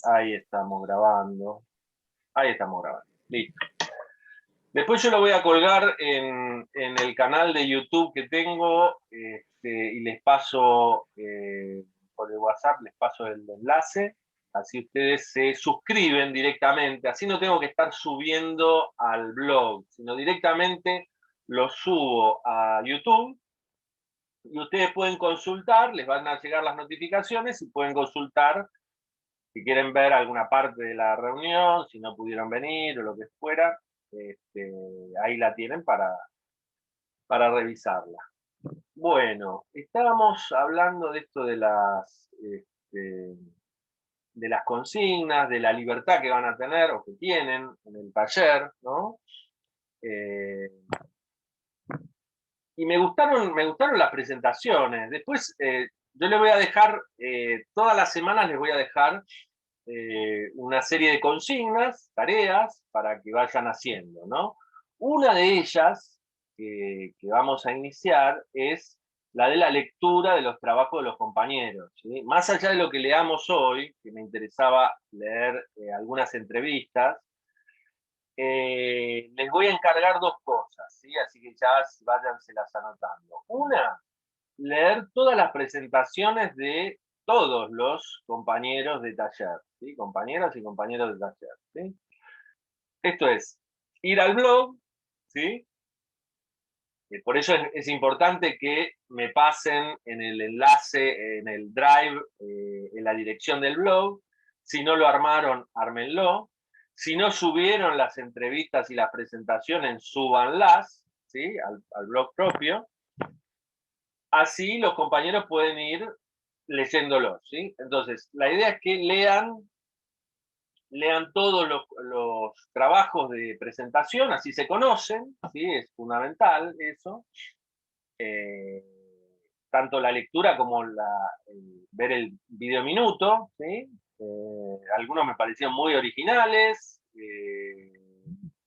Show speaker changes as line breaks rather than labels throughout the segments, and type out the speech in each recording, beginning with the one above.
Ahí estamos grabando. Ahí estamos grabando. Listo. Después yo lo voy a colgar en el canal de YouTube que tengo y les paso por el WhatsApp, les paso el enlace. Así ustedes se suscriben directamente. Así no tengo que estar subiendo al blog, sino directamente lo subo a YouTube. Y ustedes pueden consultar, les van a llegar las notificaciones y pueden consultar si quieren ver alguna parte de la reunión, si no pudieron venir o lo que fuera, ahí la tienen para revisarla. Bueno, estábamos hablando de esto de las consignas, de la libertad que van a tener o que tienen en el taller, ¿no? Y me gustaron las presentaciones. Después, yo les voy a dejar, todas las semanas les voy a dejar una serie de consignas, tareas, para que vayan haciendo, ¿no? Una de ellas que vamos a iniciar es la de la lectura de los trabajos de los compañeros, ¿sí? Más allá de lo que leamos hoy, que me interesaba leer algunas entrevistas, les voy a encargar dos cosas, ¿sí? Así que ya váyanselas anotando. Una, leer todas las presentaciones de todos los compañeros de taller, ¿sí? Compañeras y compañeros de taller, ¿sí? Esto es, ir al blog, ¿sí? Por eso es importante que me pasen en el enlace, en el drive, en la dirección del blog. Si no lo armaron, ármenlo. Si no subieron las entrevistas y las presentaciones, súbanlas, ¿sí? Al blog propio. Así los compañeros pueden ir leyéndolos, ¿sí? Entonces, la idea es que lean todos los trabajos de presentación, así se conocen, ¿sí? Es fundamental eso. Eh, Tanto la lectura como ver el video minuto, ¿sí? Algunos me parecieron muy originales.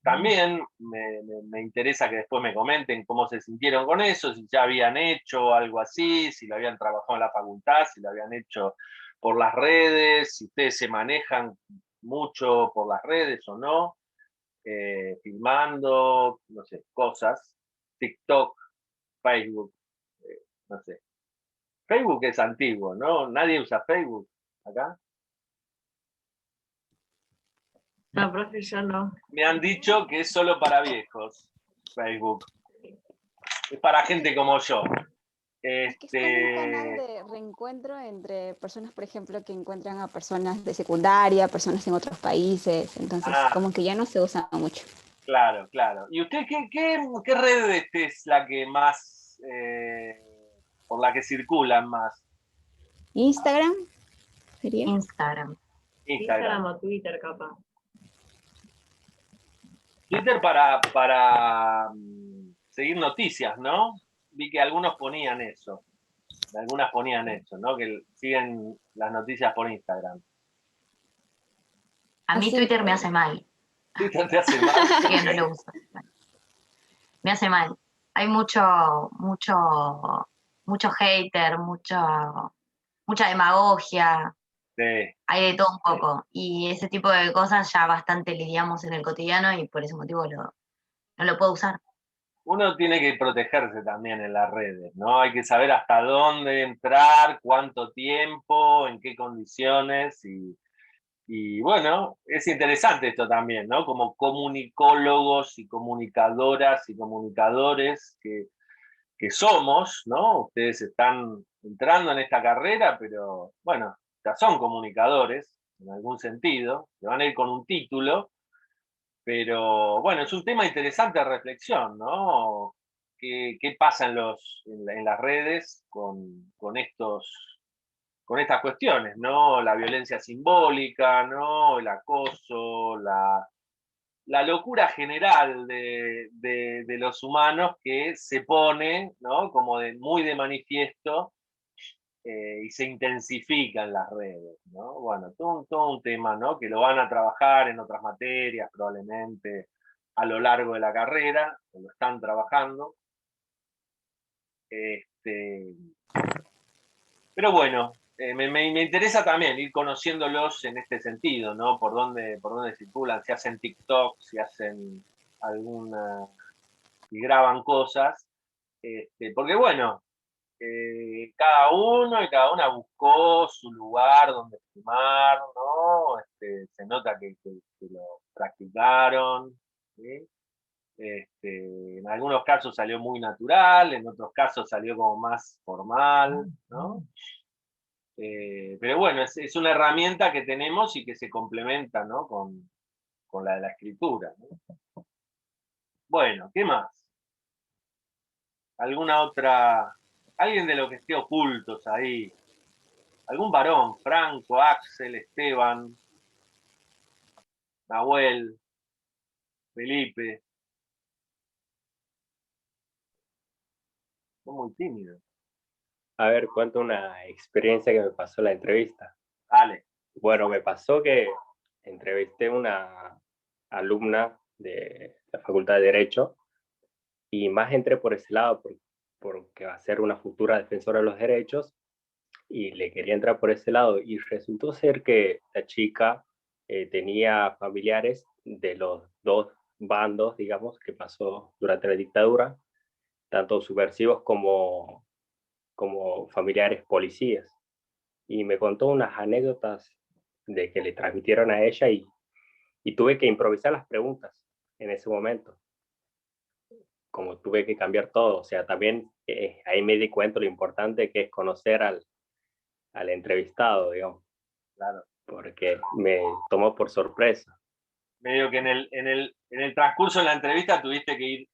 También me interesa que después me comenten cómo se sintieron con eso, si ya habían hecho algo así, si lo habían trabajado en la facultad, si lo habían hecho por las redes, si ustedes se manejan mucho por las redes o no, filmando, no sé, cosas, TikTok, Facebook, no sé. Facebook es antiguo, ¿no? Nadie usa Facebook acá.
No, profe, yo no.
Me han dicho que es solo para viejos, Facebook. Es para gente como yo.
Es que es como un canal de reencuentro entre personas, por ejemplo, que encuentran a personas de secundaria, personas en otros países, entonces como que ya no se usa mucho.
Claro, claro. ¿Y usted qué red es la que más, por la que circulan más?
¿Instagram sería?
Instagram o Twitter, capaz.
Twitter para seguir noticias, ¿no? Vi que algunos ponían eso. Algunas ponían eso, ¿no? Que siguen las noticias por Instagram.
A mí Twitter me hace mal.
Twitter te hace mal.
Que no lo uso. Me hace mal. Hay mucho hater, mucha demagogia.
Sí.
Hay de todo un poco. Y ese tipo de cosas ya bastante lidiamos en el cotidiano y por ese motivo no lo puedo usar.
Uno tiene que protegerse también en las redes, ¿no? Hay que saber hasta dónde entrar, cuánto tiempo, en qué condiciones y bueno, es interesante esto también, ¿no? Como comunicólogos y comunicadoras y comunicadores que somos, ¿no? Ustedes están entrando en esta carrera, pero bueno, ya son comunicadores en algún sentido, que van a ir con un título, pero bueno, es un tema interesante de reflexión, ¿no? ¿Qué pasa en las redes con estas cuestiones, ¿no? La violencia simbólica, ¿no? El acoso, la locura general de los humanos que se pone, ¿no? Como muy de manifiesto y se intensifica en las redes, ¿no? Bueno, todo un tema, ¿no? Que lo van a trabajar en otras materias probablemente a lo largo de la carrera, o lo están trabajando. Pero bueno, me interesa también ir conociéndolos en este sentido, ¿no? Por dónde circulan, si hacen TikTok, si hacen alguna, si graban cosas, porque bueno, cada uno y cada una buscó su lugar donde filmar, ¿no? Se nota que lo practicaron, ¿sí? En algunos casos salió muy natural, en otros casos salió como más formal, ¿no? Pero bueno, es una herramienta que tenemos y que se complementa, ¿no? con la de la escritura, ¿no? Bueno, ¿qué más? ¿Alguna otra? ¿Alguien de los que esté ocultos ahí? ¿Algún varón? Franco, Axel, Esteban, Nahuel, Felipe. Son muy tímidos.
A ver, cuento una experiencia que me pasó en la entrevista.
Dale.
Bueno, me pasó que entrevisté a una alumna de la Facultad de Derecho y más entré por ese lado porque va a ser una futura defensora de los derechos y le quería entrar por ese lado y resultó ser que la chica tenía familiares de los dos bandos, digamos, que pasó durante la dictadura, tanto subversivos como familiares policías. Y me contó unas anécdotas de que le transmitieron a ella y tuve que improvisar las preguntas en ese momento. Como tuve que cambiar todo, o sea, también ahí me di cuenta lo importante que es conocer al entrevistado, digamos.
Claro.
Porque me tomó por sorpresa.
Medio que en el transcurso de la entrevista tuviste que ir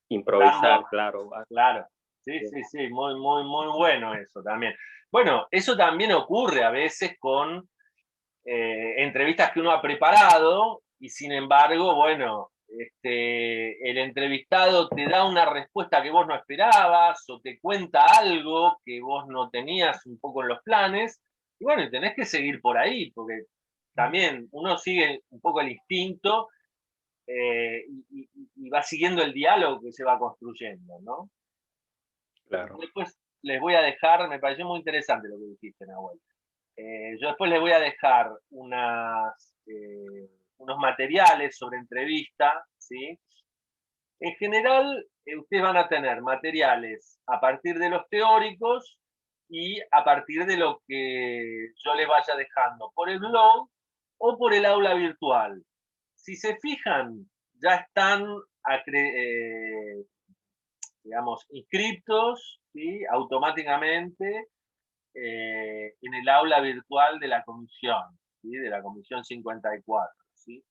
improvisar, claro.
Claro, sí, muy bueno eso también. Bueno, eso también ocurre a veces con entrevistas que uno ha preparado y sin embargo, bueno, el entrevistado te da una respuesta que vos no esperabas o te cuenta algo que vos no tenías un poco en los planes y bueno, tenés que seguir por ahí porque también uno sigue un poco el instinto y va siguiendo el diálogo que se va construyendo, ¿no?
Claro.
Después les voy a dejar, me pareció muy interesante lo que dijiste, Nahuel. Yo después les voy a dejar unos materiales sobre entrevista, ¿sí? En general, ustedes van a tener materiales a partir de los teóricos y a partir de lo que yo les vaya dejando por el blog o por el aula virtual. Si se fijan, ya están digamos, inscriptos, ¿sí? Automáticamente en el aula virtual de la comisión, ¿sí? De la comisión 54. ¿Sí?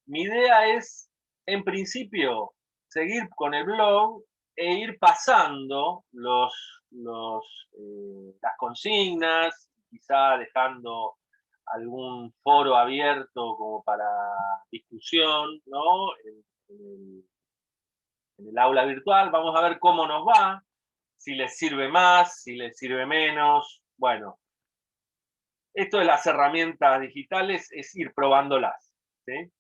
Mi idea es, en principio, seguir con el blog e ir pasando las consignas, quizá dejando algún foro abierto como para discusión, ¿no? En el aula virtual, vamos a ver cómo nos va, si les sirve más, si les sirve menos. Bueno, esto de las herramientas digitales es ir probándolas, ¿sí?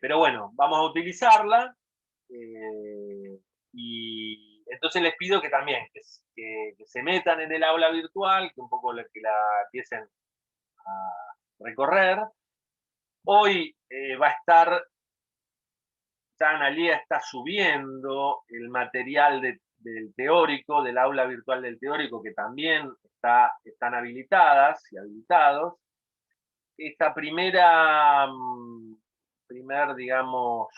Pero bueno, vamos a utilizarla y entonces les pido que también que se metan en el aula virtual, que un poco que la empiecen a recorrer. Hoy va a estar, ya Analía está subiendo el material del teórico, del aula virtual del teórico, que también están habilitadas y habilitados. Esta digamos,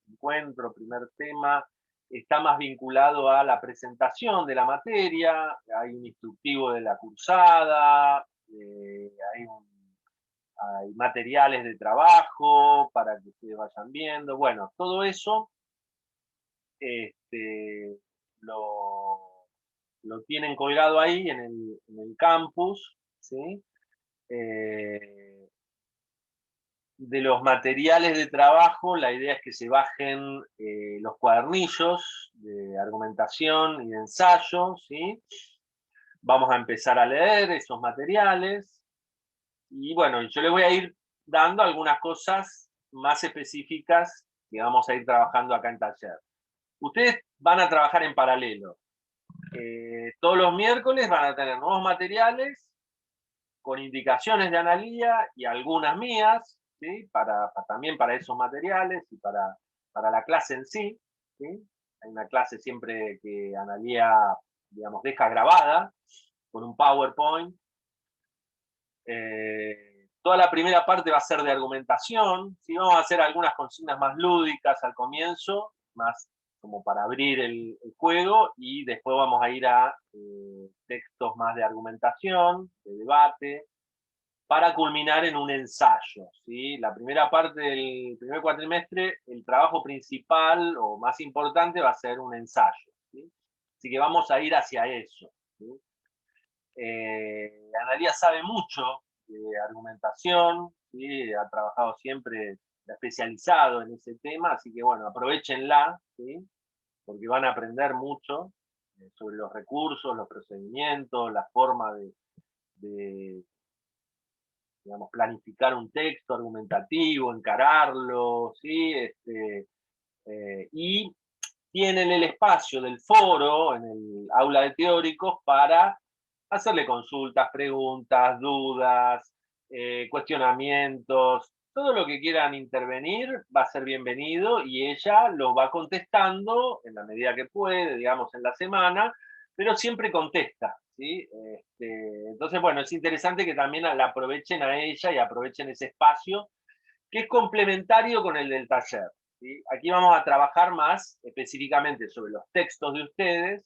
encuentro, primer tema, está más vinculado a la presentación de la materia, hay un instructivo de la cursada, hay materiales de trabajo para que ustedes vayan viendo. Bueno, todo eso lo tienen colgado ahí en el campus, ¿sí? De los materiales de trabajo, la idea es que se bajen los cuadernillos de argumentación y de ensayo, ¿sí? Vamos a empezar a leer esos materiales y bueno, yo les voy a ir dando algunas cosas más específicas que vamos a ir trabajando acá en taller. Ustedes van a trabajar en paralelo. todos los miércoles van a tener nuevos materiales con indicaciones de Analía y algunas mías, ¿sí? También para esos materiales y para la clase en sí, ¿sí? Hay una clase siempre que Analía, digamos, deja grabada con un PowerPoint. Toda la primera parte va a ser de argumentación, ¿sí? Vamos a hacer algunas consignas más lúdicas al comienzo, más como para abrir el juego, y después vamos a ir a textos más de argumentación, de debate, para culminar en un ensayo, ¿sí? La primera parte del primer cuatrimestre, el trabajo principal o más importante va a ser un ensayo, ¿sí? Así que vamos a ir hacia eso, ¿sí? Analía sabe mucho de argumentación, ¿sí? Ha trabajado siempre especializado en ese tema, así que bueno, aprovechenla, ¿sí? Porque van a aprender mucho sobre los recursos, los procedimientos, la forma de digamos, planificar un texto argumentativo, encararlo, ¿sí? Y tienen el espacio del foro en el aula de teóricos para hacerle consultas, preguntas, dudas, cuestionamientos, todo lo que quieran intervenir va a ser bienvenido y ella lo va contestando en la medida que puede, digamos, en la semana, pero siempre contesta, ¿sí? Entonces, bueno, es interesante que también la aprovechen a ella y aprovechen ese espacio que es complementario con el del taller, ¿sí? Aquí vamos a trabajar más específicamente sobre los textos de ustedes,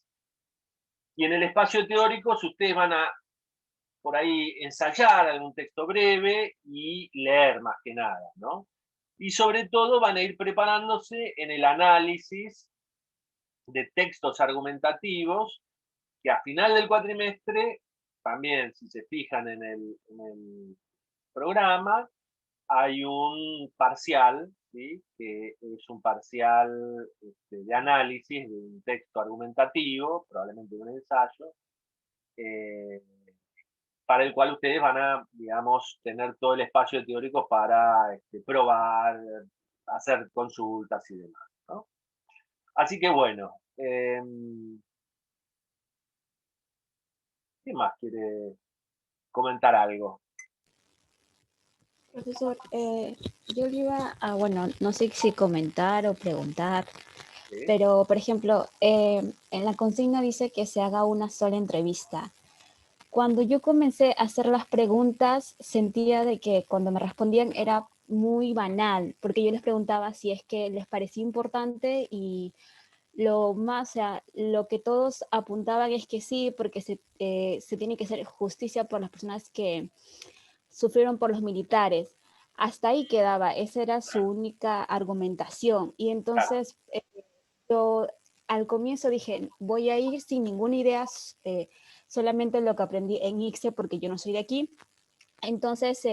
y en el espacio teórico ustedes van a por ahí ensayar algún texto breve y leer más que nada, ¿no? Y sobre todo van a ir preparándose en el análisis de textos argumentativos, que a final del cuatrimestre, también si se fijan en el programa, hay un parcial, ¿sí? Que es un parcial de análisis de un texto argumentativo, probablemente de un ensayo, para el cual ustedes van a, digamos, tener todo el espacio teórico para probar, hacer consultas y demás, ¿no? Así que bueno, ¿quién más quiere comentar algo?
Profesor, yo le iba a, bueno, no sé si comentar o preguntar,
¿Sí?
pero por ejemplo, en la consigna dice que se haga una sola entrevista. Cuando yo comencé a hacer las preguntas, sentía de que cuando me respondían era muy banal, porque yo les preguntaba si es que les parecía importante y lo más, o sea, lo que todos apuntaban es que sí, porque se tiene que hacer justicia por las personas que sufrieron por los militares. Hasta ahí quedaba, esa era su única argumentación. Y entonces yo al comienzo dije, voy a ir sin ninguna idea, solamente lo que aprendí en ICSE, porque yo no soy de aquí. Entonces,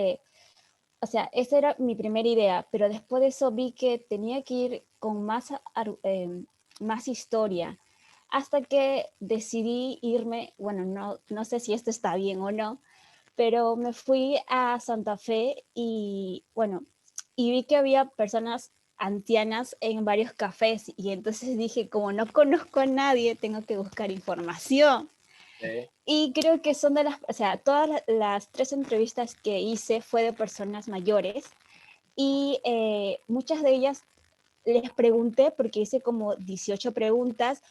o sea, esa era mi primera idea, pero después de eso vi que tenía que ir con más historia, hasta que decidí irme, bueno, no sé si esto está bien o no, pero me fui a Santa Fe y bueno, y vi que había personas ancianas en varios cafés y entonces dije, como no conozco a nadie, tengo que buscar información.
¿Sí?
Y creo que son de las, o sea, todas las 3 entrevistas que hice fue de personas mayores y muchas de ellas les pregunté porque hice como 18 preguntas,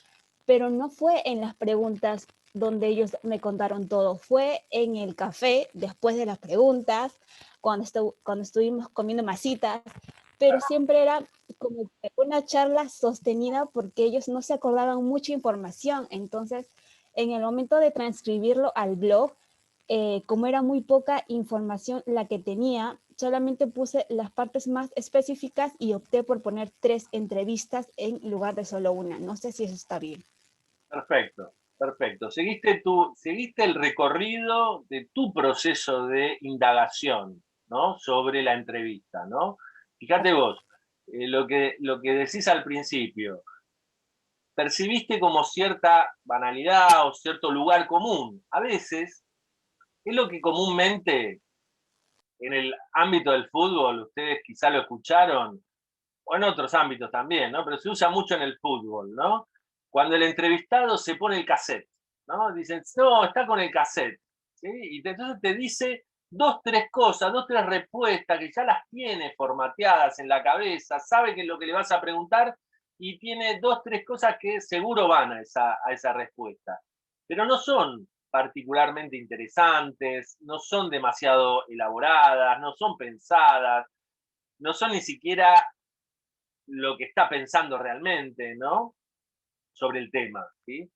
pero no fue en las preguntas donde ellos me contaron todo, fue en el café después de las preguntas, cuando estuvimos comiendo masitas, pero siempre era como una charla sostenida porque ellos no se acordaban mucha información, entonces en el momento de transcribirlo al blog, como era muy poca información la que tenía, solamente puse las partes más específicas y opté por poner 3 entrevistas en lugar de solo una. No sé si eso está bien.
Perfecto, perfecto. Seguiste el recorrido de tu proceso de indagación, ¿no? Sobre la entrevista, ¿no? Fíjate vos, lo que decís al principio, percibiste como cierta banalidad o cierto lugar común. A veces es lo que comúnmente en el ámbito del fútbol, ustedes quizá lo escucharon, o en otros ámbitos también, ¿no? Pero se usa mucho en el fútbol, ¿no? Cuando el entrevistado se pone el cassette, ¿no? Dicen, no, está con el cassette, ¿sí? Y entonces te dice 2, 3 cosas, 2, 3 respuestas que ya las tiene formateadas en la cabeza, sabe que es lo que le vas a preguntar y tiene 2, 3 cosas que seguro van a esa respuesta. Pero no son particularmente interesantes, no son demasiado elaboradas, no son pensadas, no son ni siquiera lo que está pensando realmente, ¿no? Sobre el tema, ¿sí?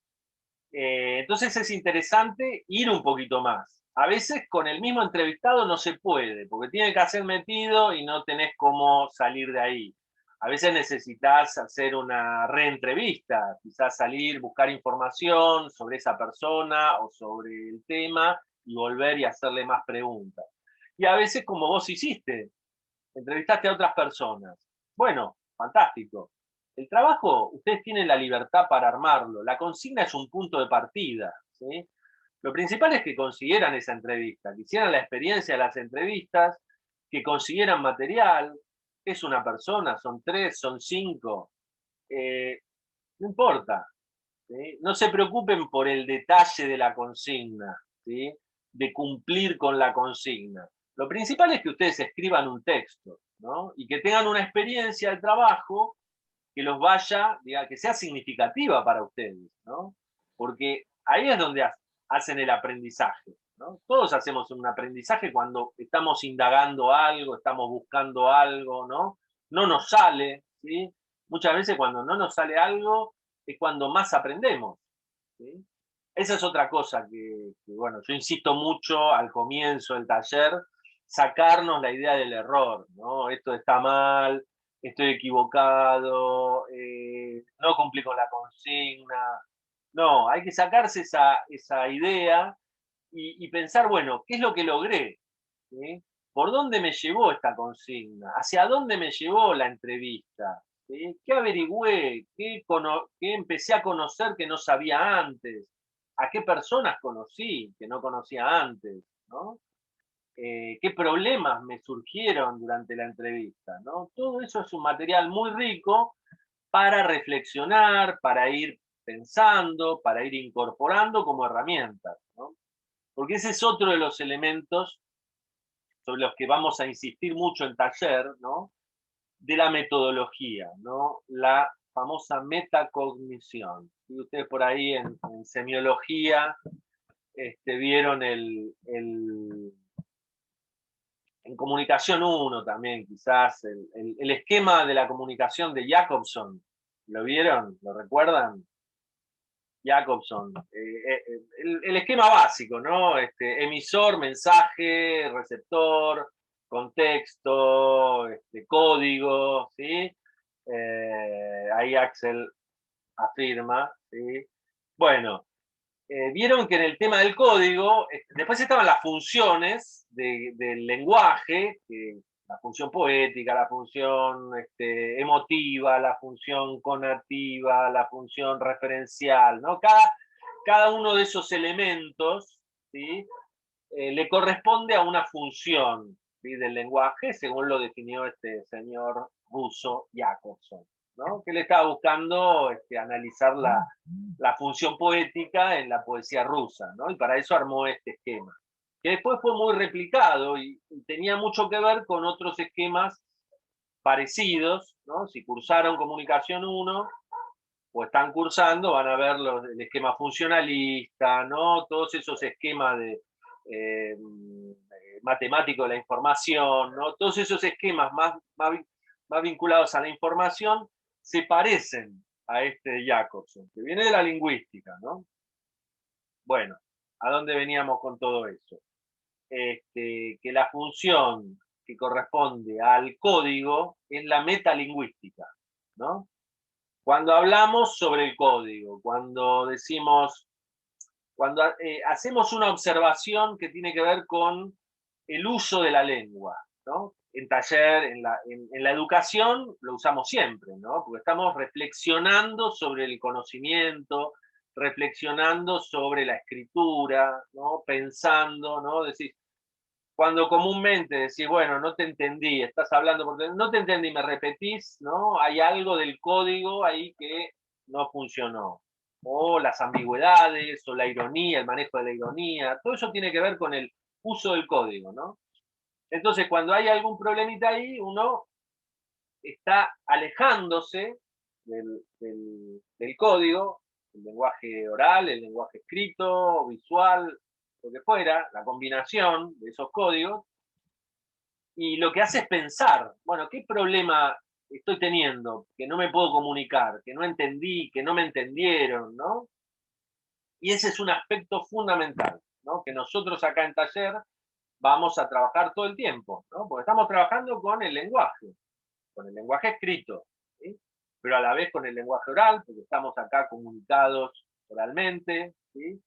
Entonces es interesante ir un poquito más. A veces con el mismo entrevistado no se puede, porque tiene que hacer metido y no tenés cómo salir de ahí. A veces necesitas hacer una reentrevista, quizás salir, buscar información sobre esa persona o sobre el tema y volver y hacerle más preguntas. Y a veces, como vos hiciste, entrevistaste a otras personas. Bueno, fantástico. El trabajo, ustedes tienen la libertad para armarlo. La consigna es un punto de partida, ¿sí? Lo principal es que consiguieran esa entrevista, que hicieran la experiencia de las entrevistas, que consiguieran material. Es una persona, son 3, son 5. No importa, ¿sí? No se preocupen por el detalle de la consigna, ¿sí? De cumplir con la consigna. Lo principal es que ustedes escriban un texto, ¿no? Y que tengan una experiencia de trabajo que los vaya, diga, que sea significativa para ustedes, ¿no? Porque ahí es donde hacen el aprendizaje, ¿no? Todos hacemos un aprendizaje cuando estamos indagando algo, estamos buscando algo, ¿no? No nos sale, ¿sí? Muchas veces cuando no nos sale algo es cuando más aprendemos, ¿sí? Esa es otra cosa bueno, yo insisto mucho al comienzo del taller, sacarnos la idea del error, ¿no? Esto está mal, estoy equivocado, no cumplí con la consigna. No, hay que sacarse esa idea y pensar, bueno, ¿qué es lo que logré? ¿Sí? ¿Por dónde me llevó esta consigna? ¿Hacia dónde me llevó la entrevista? ¿Sí? ¿Qué averigüé? ¿Qué empecé a conocer que no sabía antes? ¿A qué personas conocí que no conocía antes? ¿No? ¿Qué problemas me surgieron durante la entrevista? ¿No? Todo eso es un material muy rico para reflexionar, para ir pensando, para ir incorporando como herramientas, ¿no? Porque ese es otro de los elementos sobre los que vamos a insistir mucho en taller, ¿no? De la metodología, ¿no? La famosa metacognición. Y ustedes por ahí en semiología vieron en comunicación 1 también, quizás, el esquema de la comunicación de Jacobson. ¿Lo vieron? ¿Lo recuerdan? Jacobson. El esquema básico, ¿no? Emisor, mensaje, receptor, contexto, código, ¿sí? Ahí Axel afirma, ¿sí? Bueno, vieron que en el tema del código, después estaban las funciones del lenguaje, la función poética, la función emotiva, la función conativa, la función referencial, ¿no? Cada uno de esos elementos, ¿sí? Le corresponde a una función, ¿sí? Del lenguaje, según lo definió este señor ruso Jacobson, ¿no? Que le estaba buscando analizar la función poética en la poesía rusa, ¿no? Y para eso armó este esquema, que después fue muy replicado y tenía mucho que ver con otros esquemas parecidos, ¿no? Si cursaron comunicación 1 o están cursando, van a ver el esquema funcionalista, ¿no? Todos esos esquemas de matemático de la información, ¿no? Todos esos esquemas más vinculados a la información se parecen a este de Jacobson, que viene de la lingüística, ¿no? Bueno, ¿a dónde veníamos con todo eso? Que la función que corresponde al código es la metalingüística, ¿no? Cuando hablamos sobre el código, cuando hacemos una observación que tiene que ver con el uso de la lengua, ¿no? En taller, en la educación, lo usamos siempre, ¿no? Porque estamos reflexionando sobre el conocimiento, reflexionando sobre la escritura, ¿no? Pensando, ¿no? Decir, cuando comúnmente decís, bueno, no te entendí, estás hablando, porque no te entendí, me repetís, ¿no? Hay algo del código ahí que no funcionó. o las ambigüedades, o la ironía, el manejo de la ironía, todo eso tiene que ver con el uso del código, ¿no? Entonces, cuando hay algún problemita ahí, uno está alejándose del código, el lenguaje oral, el lenguaje escrito, visual, lo que fuera, la combinación de esos códigos, y lo que hace es pensar, bueno, ¿qué problema estoy teniendo? Que no me puedo comunicar, que no entendí, que no me entendieron, ¿no? Y ese es un aspecto fundamental, ¿no? Que nosotros acá en Taller vamos a trabajar todo el tiempo, ¿no? Porque estamos trabajando con el lenguaje escrito, ¿sí? Pero a la vez con el lenguaje oral, porque estamos acá comunicados oralmente, ¿sí?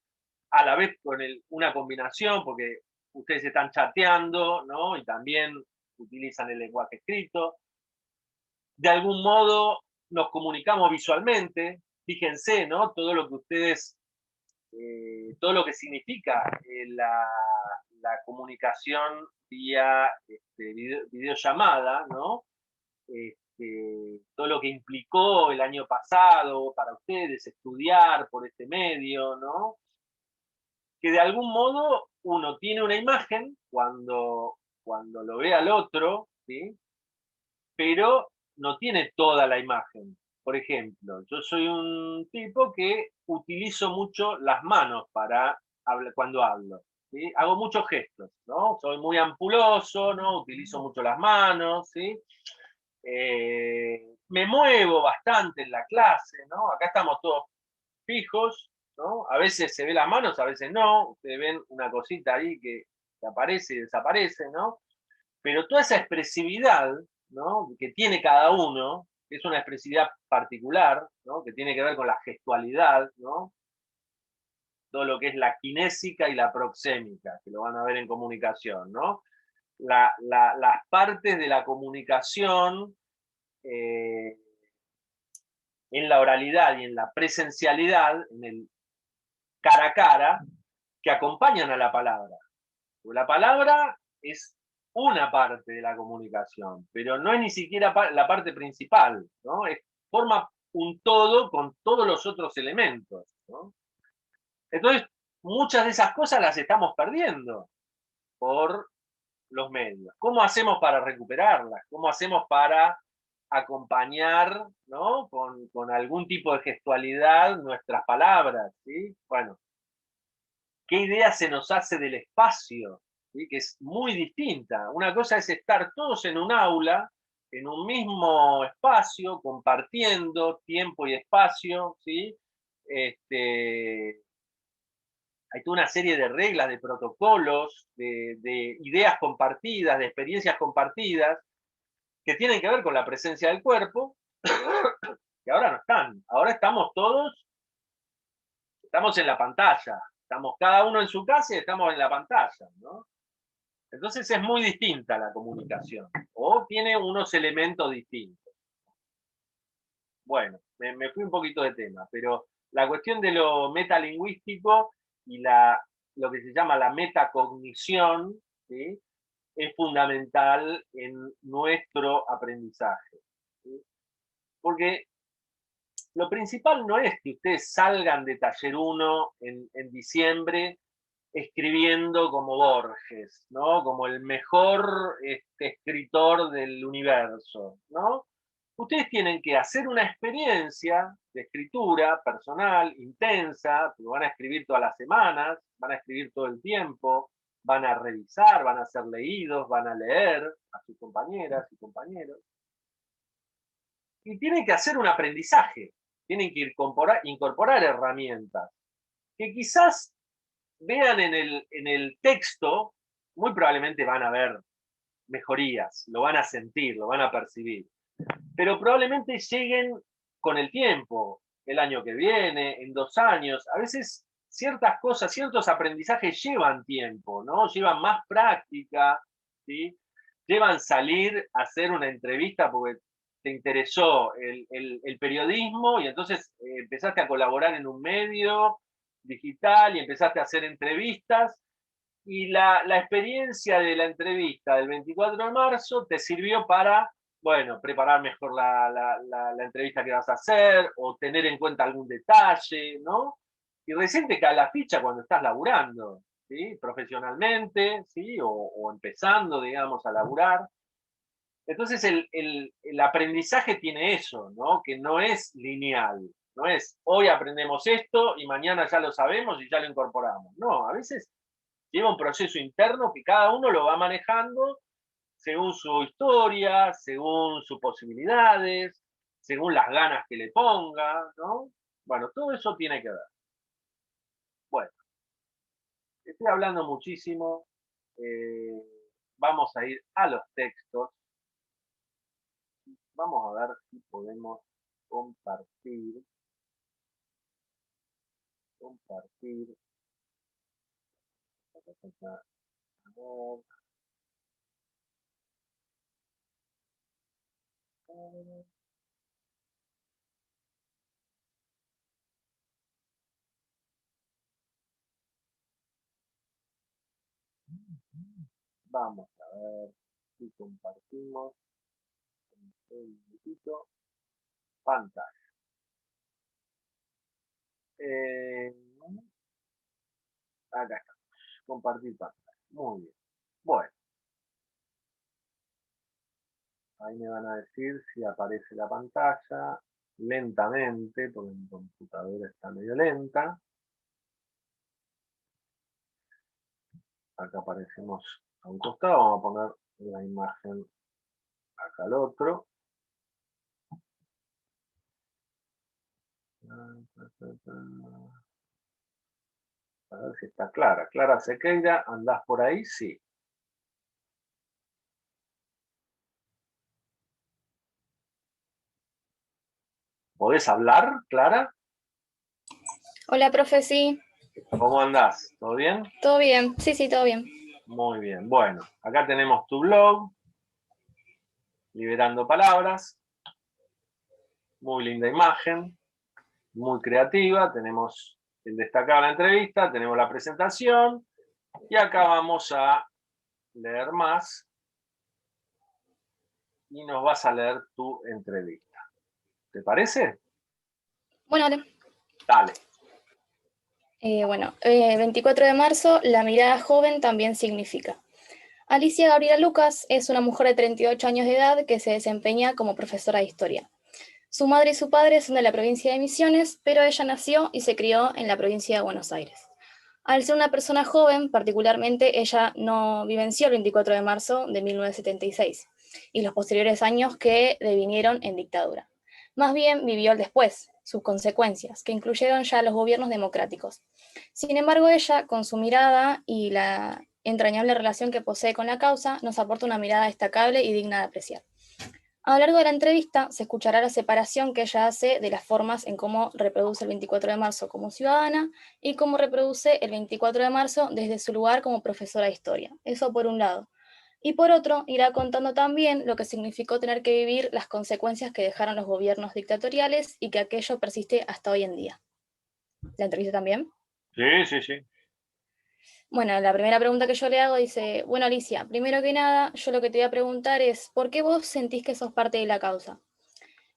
A la vez con una combinación, porque ustedes están chateando, ¿no? Y también utilizan el lenguaje escrito. De algún modo nos comunicamos visualmente, fíjense, ¿no? Todo lo que ustedes, todo lo que significa la comunicación vía videollamada, ¿no? Todo lo que implicó el año pasado para ustedes estudiar por este medio, ¿no? Que de algún modo uno tiene una imagen cuando lo ve al otro, ¿sí? Pero no tiene toda la imagen. Por ejemplo, yo soy un tipo que utilizo mucho las manos cuando hablo. ¿Sí? Hago muchos gestos, ¿no? Soy muy ampuloso, ¿no? Utilizo mucho las manos, ¿sí? Me muevo bastante en la clase, ¿no? Acá estamos todos fijos, ¿no? A veces se ve las manos, a veces no. Ustedes ven una cosita ahí que aparece y desaparece, ¿no? Pero toda esa expresividad, ¿no? Que tiene cada uno, que es una expresividad particular, ¿no? Que tiene que ver con la gestualidad, ¿no? Todo lo que es la kinésica y la proxémica, que lo van a ver en comunicación, ¿no? Las partes de la comunicación en la oralidad y en la presencialidad, en el cara a cara, que acompañan a la palabra. Porque la palabra es una parte de la comunicación, pero no es ni siquiera la parte principal, ¿no? Forma un todo con todos los otros elementos, ¿no? Entonces, muchas de esas cosas las estamos perdiendo por los medios. ¿Cómo hacemos para recuperarlas? ¿Cómo hacemos para acompañar, ¿no? con algún tipo de gestualidad nuestras palabras, ¿sí? Bueno, ¿qué idea se nos hace del espacio? ¿Sí? Que es muy distinta. Una cosa es estar todos en un aula, en un mismo espacio, compartiendo tiempo y espacio, ¿sí? Hay toda una serie de reglas, de protocolos, de ideas compartidas, de experiencias compartidas, que tienen que ver con la presencia del cuerpo, que ahora no están. Ahora estamos estamos en la pantalla, estamos cada uno en su casa y estamos en la pantalla, ¿no? Entonces es muy distinta la comunicación, o tiene unos elementos distintos. Bueno, me fui un poquito de tema, pero la cuestión de lo metalingüístico y lo que se llama la metacognición, ¿sí? Es fundamental en nuestro aprendizaje, ¿sí? Porque lo principal no es que ustedes salgan de taller 1 en diciembre escribiendo como Borges, ¿no? Como el mejor escritor del universo, ¿no? Ustedes tienen que hacer una experiencia de escritura personal, intensa, porque van a escribir todas las semanas, van a escribir todo el tiempo, van a revisar, van a ser leídos, van a leer a sus compañeras y compañeros. Y tienen que hacer un aprendizaje, tienen que incorporar herramientas que quizás vean en el texto, muy probablemente van a ver mejorías, lo van a sentir, lo van a percibir, pero probablemente lleguen con el tiempo, el año que viene, en 2 años. A veces ciertas cosas, ciertos aprendizajes llevan tiempo, ¿no? Llevan más práctica, ¿sí? Llevan salir a hacer una entrevista porque te interesó el periodismo y entonces empezaste a colaborar en un medio digital y empezaste a hacer entrevistas y la experiencia de la entrevista del 24 de marzo te sirvió para bueno, preparar mejor la entrevista que vas a hacer, o tener en cuenta algún detalle, ¿no? Y recién te cae la ficha cuando estás laburando, ¿sí? Profesionalmente, ¿sí? O empezando, digamos, a laburar. Entonces el aprendizaje tiene eso, ¿no? Que no es lineal, no es hoy aprendemos esto y mañana ya lo sabemos y ya lo incorporamos. No, a veces lleva un proceso interno que cada uno lo va manejando según su historia, según sus posibilidades, según las ganas que le ponga, ¿no? Bueno, todo eso tiene que ver. Bueno, estoy hablando muchísimo. eh, Vamos a ir a los textos. Vamos a ver si podemos compartir. Compartir. Vamos a ver si compartimos un minutito pantalla. Acá está. Compartir pantalla. Muy bien. Bueno, ahí me van a decir si aparece la pantalla lentamente, porque mi computadora está medio lenta. Acá aparecemos a un costado, vamos a poner la imagen acá al otro. A ver si está Clara. Clara Sequeira, ¿andás por ahí? Sí. ¿Podés hablar, Clara?
Hola, profe, sí.
¿Cómo andás? ¿Todo bien?
¿Todo bien? Sí, sí, todo bien.
Muy bien. Bueno, acá tenemos tu blog, Liberando Palabras. Muy linda imagen, muy creativa. Tenemos el destacado de la entrevista, tenemos la presentación. Y acá vamos a leer más. Y nos vas a leer tu entrevista. ¿Te parece?
Bueno, dale.
Dale.
24 de marzo, la mirada joven también significa. Alicia Gabriela Lucas es una mujer de 38 años de edad que se desempeña como profesora de historia. Su madre y su padre son de la provincia de Misiones, pero ella nació y se crió en la provincia de Buenos Aires. Al ser una persona joven, particularmente, ella no vivenció el 24 de marzo de 1976 y los posteriores años que devinieron en dictadura. Más bien vivió el después, sus consecuencias, que incluyeron ya los gobiernos democráticos. Sin embargo, ella, con su mirada y la entrañable relación que posee con la causa, nos aporta una mirada destacable y digna de apreciar. A lo largo de la entrevista se escuchará la separación que ella hace de las formas en cómo reproduce el 24 de marzo como ciudadana y cómo reproduce el 24 de marzo desde su lugar como profesora de historia. Eso por un lado. Y por otro, irá contando también lo que significó tener que vivir las consecuencias que dejaron los gobiernos dictatoriales y que aquello persiste hasta hoy en día. ¿La entrevista también?
Sí, sí, sí.
Bueno, la primera pregunta que yo le hago dice, bueno, Alicia, primero que nada, yo lo que te voy a preguntar es, ¿por qué vos sentís que sos parte de la causa?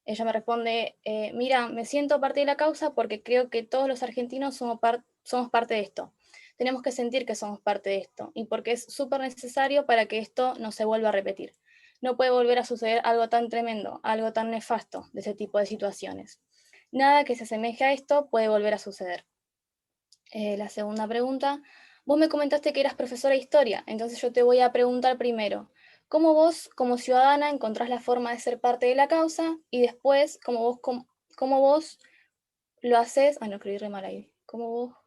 Ella me responde, mira, me siento parte de la causa porque creo que todos los argentinos somos parte de esto. Tenemos que sentir que somos parte de esto y porque es súper necesario para que esto no se vuelva a repetir. No puede volver a suceder algo tan tremendo, algo tan nefasto de ese tipo de situaciones. Nada que se asemeje a esto puede volver a suceder. La segunda pregunta, vos me comentaste que eras profesora de historia, entonces yo te voy a preguntar primero, ¿cómo vos como ciudadana encontrás la forma de ser parte de la causa? Y después, cómo vos lo haces, no escribí re mal ahí, ¿cómo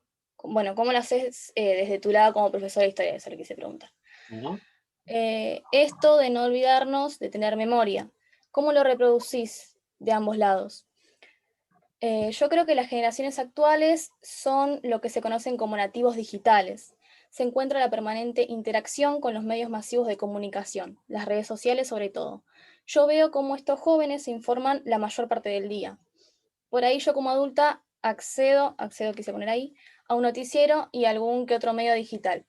lo haces desde tu lado como profesora de historia? Eso es lo que quise preguntar. Esto de no olvidarnos, de tener memoria, ¿cómo lo reproducís de ambos lados? Yo creo que las generaciones actuales son lo que se conocen como nativos digitales. Se encuentra la permanente interacción con los medios masivos de comunicación, las redes sociales sobre todo. Yo veo cómo estos jóvenes se informan la mayor parte del día. Por ahí yo como adulta accedo, quise poner ahí, a un noticiero y algún que otro medio digital.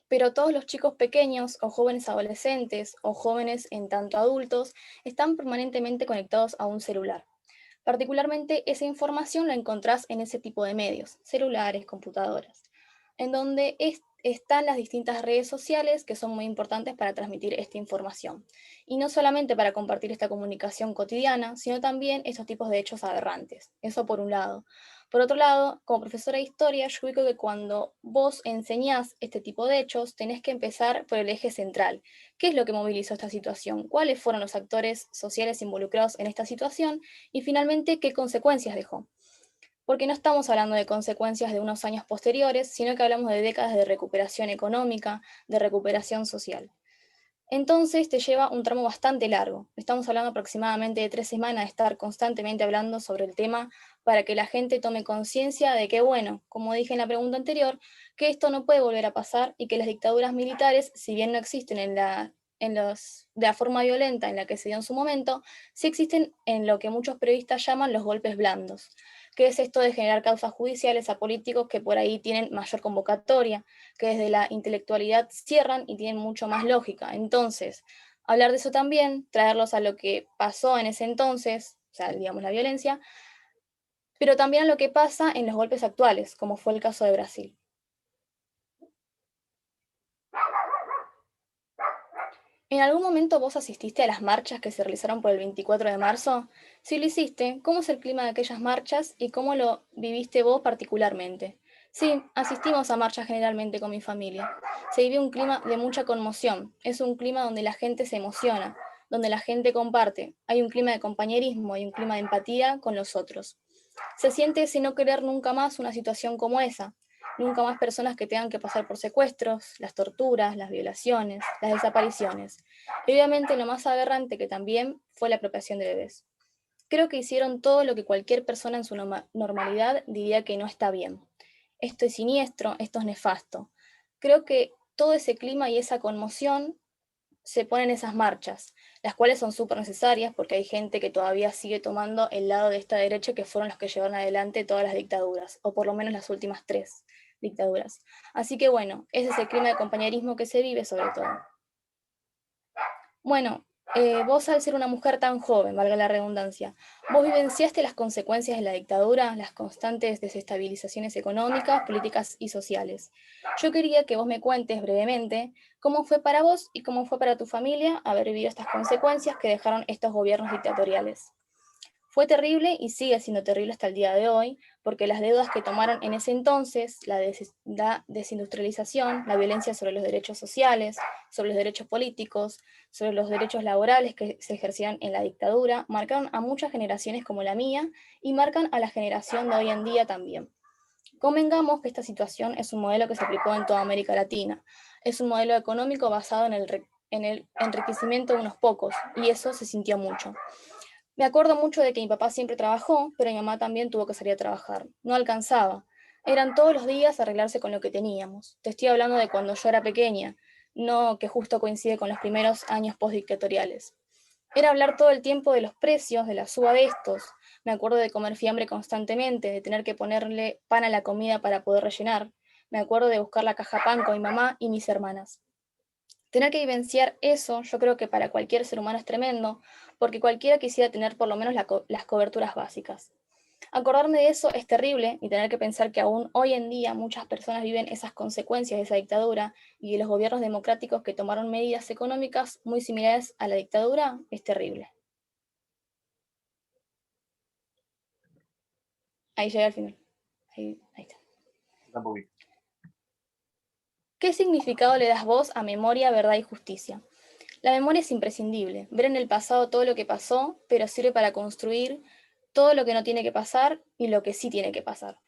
pero todos los chicos pequeños o jóvenes adolescentes o jóvenes en tanto adultos están permanentemente conectados a un celular. Particularmente esa información la encontrás en ese tipo de medios, celulares, computadoras, en donde están las distintas redes sociales que son muy importantes para transmitir esta información. Y no solamente para compartir esta comunicación cotidiana, sino también estos tipos de hechos aberrantes. Eso por un lado. Por otro lado, como profesora de historia, yo ubico que cuando vos enseñás este tipo de hechos, tenés que empezar por el eje central. ¿Qué es lo que movilizó esta situación? ¿Cuáles fueron los actores sociales involucrados en esta situación? Y finalmente, ¿qué consecuencias dejó? Porque no estamos hablando de consecuencias de unos años posteriores, sino que hablamos de décadas de recuperación económica, de recuperación social. Entonces te lleva un tramo bastante largo. Estamos hablando aproximadamente de 3 semanas de estar constantemente hablando sobre el tema para que la gente tome conciencia de que, bueno, como dije en la pregunta anterior, que esto no puede volver a pasar y que las dictaduras militares, si bien no existen de la forma violenta en la que se dio en su momento, sí existen en lo que muchos periodistas llaman los golpes blandos, que es esto de generar causas judiciales a políticos que por ahí tienen mayor convocatoria, que desde la intelectualidad cierran y tienen mucho más lógica. Entonces, hablar de eso también, traerlos a lo que pasó en ese entonces, o sea, digamos la violencia, pero también a lo que pasa en los golpes actuales, como fue el caso de Brasil. ¿En algún momento vos asististe a las marchas que se realizaron por el 24 de marzo? Si lo hiciste, ¿cómo es el clima de aquellas marchas y cómo lo viviste vos particularmente? Sí, asistimos a marchas generalmente con mi familia. Se vive un clima de mucha conmoción. Es un clima donde la gente se emociona, donde la gente comparte. Hay un clima de compañerismo, hay un clima de empatía con los otros. Se siente sin no querer nunca más una situación como esa. Nunca más personas que tengan que pasar por secuestros, las torturas, las violaciones, las desapariciones. Y obviamente lo más aberrante que también fue la apropiación de bebés. Creo que hicieron todo lo que cualquier persona en su normalidad diría que no está bien. Esto es siniestro, esto es nefasto. Creo que todo ese clima y esa conmoción se ponen esas marchas, las cuales son súper necesarias porque hay gente que todavía sigue tomando el lado de esta derecha que fueron los que llevaron adelante todas las dictaduras, o por lo menos las últimas 3 dictaduras. Así que bueno, ese es el clima de compañerismo que se vive sobre todo. Bueno, vos al ser una mujer tan joven, valga la redundancia, ¿vos vivenciaste las consecuencias de la dictadura, las constantes desestabilizaciones económicas, políticas y sociales? Yo quería que vos me cuentes brevemente cómo fue para vos y cómo fue para tu familia haber vivido estas consecuencias que dejaron estos gobiernos dictatoriales. Fue terrible y sigue siendo terrible hasta el día de hoy, porque las deudas que tomaron en ese entonces, la desindustrialización, la violencia sobre los derechos sociales, sobre los derechos políticos, sobre los derechos laborales que se ejercían en la dictadura, marcaron a muchas generaciones como la mía y marcan a la generación de hoy en día también. Convengamos que esta situación es un modelo que se aplicó en toda América Latina. Es un modelo económico basado en el enriquecimiento de unos pocos, y eso se sintió mucho. Me acuerdo mucho de que mi papá siempre trabajó, pero mi mamá también tuvo que salir a trabajar. No alcanzaba. Eran todos los días arreglarse con lo que teníamos. Te estoy hablando de cuando yo era pequeña, no que justo coincide con los primeros años postdictatoriales. Era hablar todo el tiempo de los precios, de la suba de estos. Me acuerdo de comer fiambre constantemente, de tener que ponerle pan a la comida para poder rellenar. Me acuerdo de buscar la caja pan con mi mamá y mis hermanas. Tener que vivenciar eso, yo creo que para cualquier ser humano es tremendo, porque cualquiera quisiera tener por lo menos las coberturas básicas. Acordarme de eso es terrible y tener que pensar que aún hoy en día muchas personas viven esas consecuencias de esa dictadura y de los gobiernos democráticos que tomaron medidas económicas muy similares a la dictadura es terrible. Ahí llegué al final. Ahí está. ¿Qué significado le das vos a memoria, verdad y justicia? La memoria es imprescindible, ver en el pasado todo lo que pasó, pero sirve para construir todo lo que no tiene que pasar y lo que sí tiene que pasar.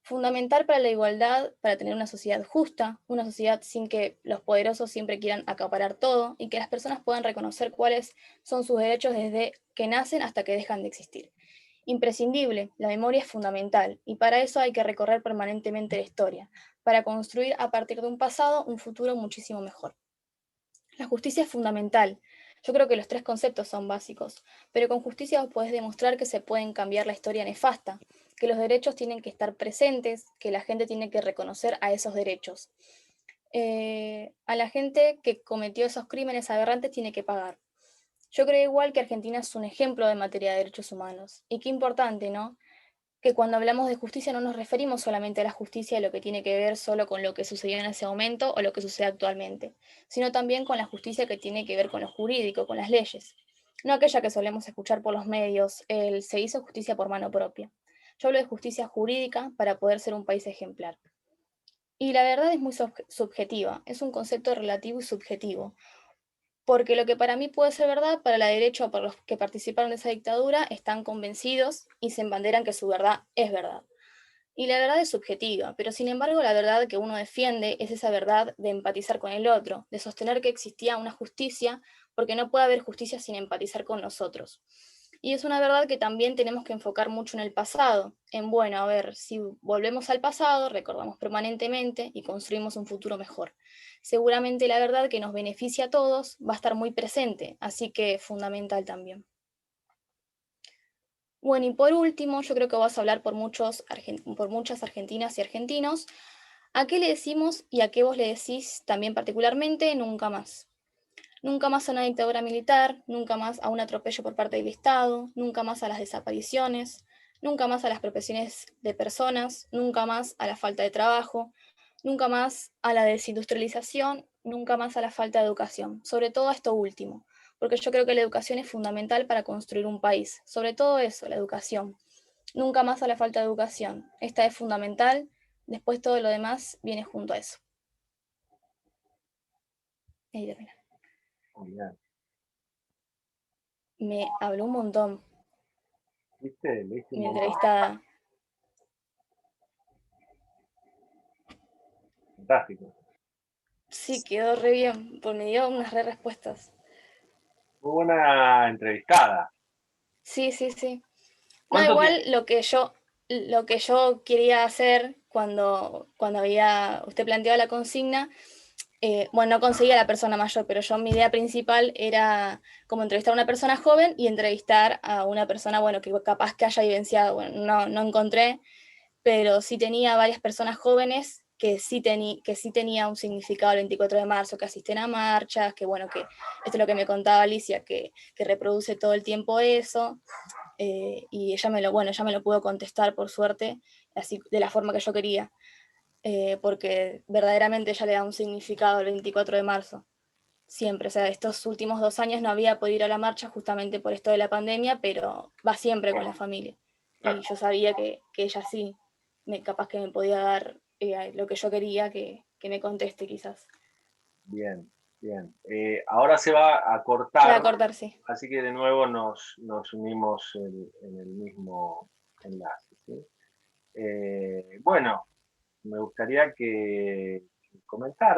Fundamental para la igualdad, para tener una sociedad justa, una sociedad sin que los poderosos siempre quieran acaparar todo y que las personas puedan reconocer cuáles son sus derechos desde que nacen hasta que dejan de existir. Imprescindible, la memoria es fundamental y para eso hay que recorrer permanentemente la historia, para construir a partir de un pasado un futuro muchísimo mejor. La justicia es fundamental. Yo creo que los 3 conceptos son básicos, pero con justicia vos podés demostrar que se pueden cambiar la historia nefasta, que los derechos tienen que estar presentes, que la gente tiene que reconocer a esos derechos. a la gente que cometió esos crímenes aberrantes tiene que pagar. Yo creo igual que Argentina es un ejemplo de materia de derechos humanos. Y qué importante, ¿no? Que cuando hablamos de justicia no nos referimos solamente a la justicia de lo que tiene que ver solo con lo que sucedió en ese momento o lo que sucede actualmente, sino también con la justicia que tiene que ver con lo jurídico, con las leyes. No aquella que solemos escuchar por los medios, el se hizo justicia por mano propia. Yo hablo de justicia jurídica para poder ser un país ejemplar. Y la verdad es muy subjetiva, es un concepto relativo y subjetivo, porque lo que para mí puede ser verdad, para la derecha o para los que participaron de esa dictadura están convencidos y se embanderan que su verdad es verdad. Y la verdad es subjetiva, pero sin embargo la verdad que uno defiende es esa verdad de empatizar con el otro, de sostener que existía una justicia, porque no puede haber justicia sin empatizar con nosotros. Y es una verdad que también tenemos que enfocar mucho en el pasado, en, bueno, a ver, si volvemos al pasado, recordamos permanentemente y construimos un futuro mejor. Seguramente la verdad que nos beneficia a todos va a estar muy presente, así que fundamental también. Bueno, y por último, yo creo que vas a hablar por muchas argentinas y argentinos. ¿A qué le decimos y a qué vos le decís también particularmente nunca más? Nunca más a una dictadura militar, nunca más a un atropello por parte del Estado, nunca más a las desapariciones, nunca más a las expropiaciones de personas, nunca más a la falta de trabajo, nunca más a la desindustrialización, nunca más a la falta de educación. Sobre todo a esto último, porque yo creo que la educación es fundamental para construir un país. Sobre todo eso, la educación. Nunca más a la falta de educación. Esta es fundamental, después todo lo demás viene junto a eso. Ahí termina. Me habló un montón.
¿Viste?
Mi entrevistada.
Fantástico.
Sí, quedó re bien, porque me dio unas re respuestas.
Muy buena entrevistada.
Sí, sí, sí. No,
¿Cuánto
igual lo que yo quería hacer cuando había usted planteado la consigna, bueno, no conseguía a la persona mayor, pero yo mi idea principal era como entrevistar a una persona joven y entrevistar a una persona, bueno, que capaz que haya vivenciado, bueno, no encontré, pero sí tenía varias personas jóvenes que sí tenía un significado el 24 de marzo, que asisten a marchas, que bueno, que esto es lo que me contaba Alicia, que reproduce todo el tiempo eso, y ella me lo pudo contestar por suerte, así de la forma que yo quería, porque verdaderamente ella le da un significado al 24 de marzo. Siempre, o sea, estos últimos 2 años no había podido ir a la marcha justamente por esto de la pandemia, pero va siempre con la familia. Y yo sabía que ella sí, capaz que me podía dar lo que yo quería que me conteste quizás.
Bien, bien. Ahora se va a
Voy
cortar,
a cortar, sí.
así que de nuevo nos unimos en el mismo enlace. ¿Sí? Bueno, me gustaría que comentara.